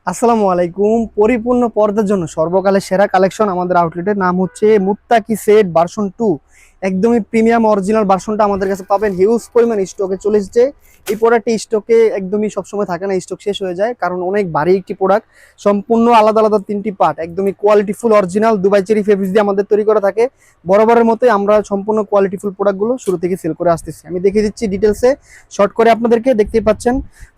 আসসালামু আলাইকুম। পরিপূর্ণ পর্দার জন্য সর্বকালের সেরা কালেকশন আমাদের আউটলেটের নাম হচ্ছে মুত্তাকি সেট ভার্সন 2। একদমই প্রিমিয়াম অরিজিনাল ভার্সনটা আমাদের কাছে পাবেন। হিউজ পরিমাণ স্টকে চলে এসেছে। এই প্রোডাক্টটি স্টকে একদমই সবসময় থাকে না, স্টক শেষ হয়ে যায়, কারণ অনেক ভারী একটি প্রোডাক্ট। সম্পূর্ণ আলাদা আলাদা তিনটি পার্ট, একদমই কোয়ালিটিফুল অরিজিনাল দুবাই চেরি ফেব্রিক্স দিয়ে আমাদের তৈরি করা থাকে। বরাবরের মতোই আমরা সম্পূর্ণ কোয়ালিটিফুল প্রোডাক্টগুলো শুরু থেকে সেল করে আসতেছি। আমি দেখিয়ে দিচ্ছি ডিটেলসে, শর্ট করে আপনাদেরকে। দেখতেই পাচ্ছেন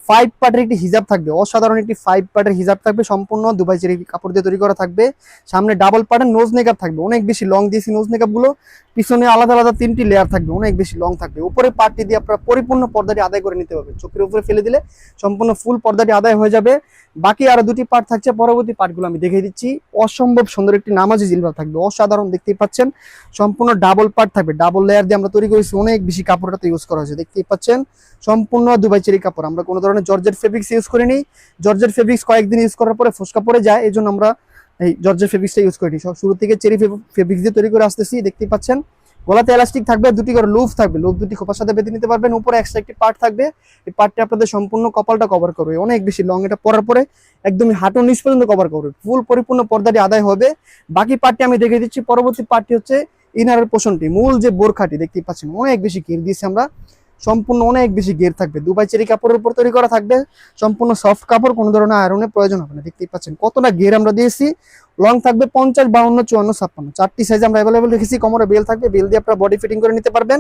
5 পার্টের একটি হিজাব থাকবে, অসাধারণ একটি 5 পার্টের হিজাব থাকবে, সম্পূর্ণ দুবাই চেরি কাপড় দিয়ে তৈরি করা থাকবে। সামনে ডাবল পার্টের নোজ মেকআপ থাকবে, অনেক বেশি লং দিয়েছি নোজ মেকআপ গুলো। পিছনে আলাদা আলাদা তিনটি লেয়ার থাকবে, অনেক বেশি লং থাকবে। উপরে পার্টটি দিয়ে আপনারা পরিপূর্ণ পর্দাটি আদায় করে নিতে পারবেন। চোখের উপরে ফেলে দিলে সম্পূর্ণ ফুল পর্দাটি আদায় হয়ে যাবে। বাকি আরো দুটি পার্ট থাকছে, পরবর্তী পার্টগুলো আমি দেখিয়ে দিচ্ছি। অসম্ভব সুন্দর একটি নামাজি জিলবাব থাকবে, অসাধারণ, দেখতেই পাচ্ছেন। সম্পূর্ণ ডাবল পার্ট থাকবে, ডাবল লেয়ার দিয়ে আমরা তৈরি করেছি, অনেক বেশি কাপড়টাতে ইউজ করা হয়েছে, দেখতেই পাচ্ছেন। সম্পূর্ণ দুবাই চেরি কাপড়, আমরা কোনো ধরনের জর্জেট ফেব্রিক্স ইউজ করিনি। জর্জেট ফেব্রিক্স কয়েকদিন ইউজ করার পরে ফোসকা পড়ে যায়, এই জন্য আমরা এই জর্জেট ফেব্রিক্সটা ইউজ করিনি। শুরু থেকে চেরি ফেব্রিক্স দিয়ে তৈরি করে আসতেছি, দেখতেই পাচ্ছেন। গলাতে এলাস্টিক থাকবে, দুটি করে লুপ থাকবে, লুপ দুটি খোপার সাথে বেঁধে নিতে পারবেন। উপরে এক্সট্রা একটি পার্ট থাকবে, এই পার্টটি আপনাদের সম্পূর্ণ কপালটা কভার করবে, অনেক বেশি লং। এটা পরার পরে একদমই হাঁটু নিচ পর্যন্ত কভার করবে, ফুল পরিপূর্ণ পর্দাটি আদায় হবে। বাকি পার্টটি আমি দেখে দিচ্ছি। পরবর্তী পার্টটি হচ্ছে ইনারের পোষণটি, মূল যে বোরখাটি দেখতেই পাচ্ছেন, অনেক বেশি ঘের দিয়েছি আমরা, সম্পূর্ণ অনেক বেশি ঘের থাকবে। দুবাই চেরি কাপড়ের উপর তৈরি করা থাকবে, সম্পূর্ণ সফট কাপড়, কোনো ধরনের আয়রনের প্রয়োজন হবে না। দেখতেই পাচ্ছেন কতটা ঘের আমরা দিয়েছি। লং থাকবে 50, 52, 54, 56, চারটি সাইজ আমরা অ্যাভেলেবল রেখেছি। কোমরে বেল থাকবে, বেল দিয়ে আপনারা বডি ফিটিং করে নিতে পারবেন।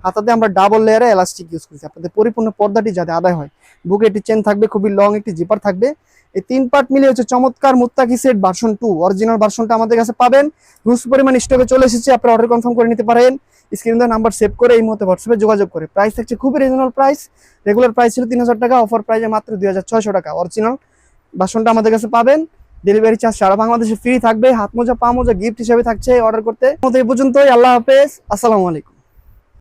হাতাতে আমরা ডাবল লেয়ারে এলাস্টিক ইউজ করেছি, আপনাদের পরিপূর্ণ পর্দাটি যাতে আদায় হয়। বুকে একটি চেন থাকবে, খুবই লং একটি জিপার থাকবে। এই 3 পার্ট মিলে হচ্ছে চমৎকার মুত্তাকি সেট ভার্সন 2। অরিজিনাল ভার্সনটা আমাদের কাছে পাবেন। হিউজ পরিমাণ স্টকে চলে এসেছে, আপনারা অর্ডার কনফার্ম করে নিতে পারেন। স্ক্রিনে নাম্বার সেভ করে এই মুহূর্তে হোয়াটসঅ্যাপে যোগাযোগ করে। প্রাইস থাকছে খুবই রিজনেবল প্রাইস। রেগুলার প্রাইস ছিল 3000 টাকা, অফার প্রাইসে মাত্র 2600 টাকা। অরিজিনাল ভার্সনটা আমাদের কাছে পাবেন। ডেলিভারি চার্জ সারা বাংলাদেশে ফ্রি থাকবে। হাত মোজা, পা মোজা গিফট হিসেবে থাকছে অর্ডার করতে। এই পর্যন্তই, আল্লাহ হাফেজ, আসসালামু আলাইকুম।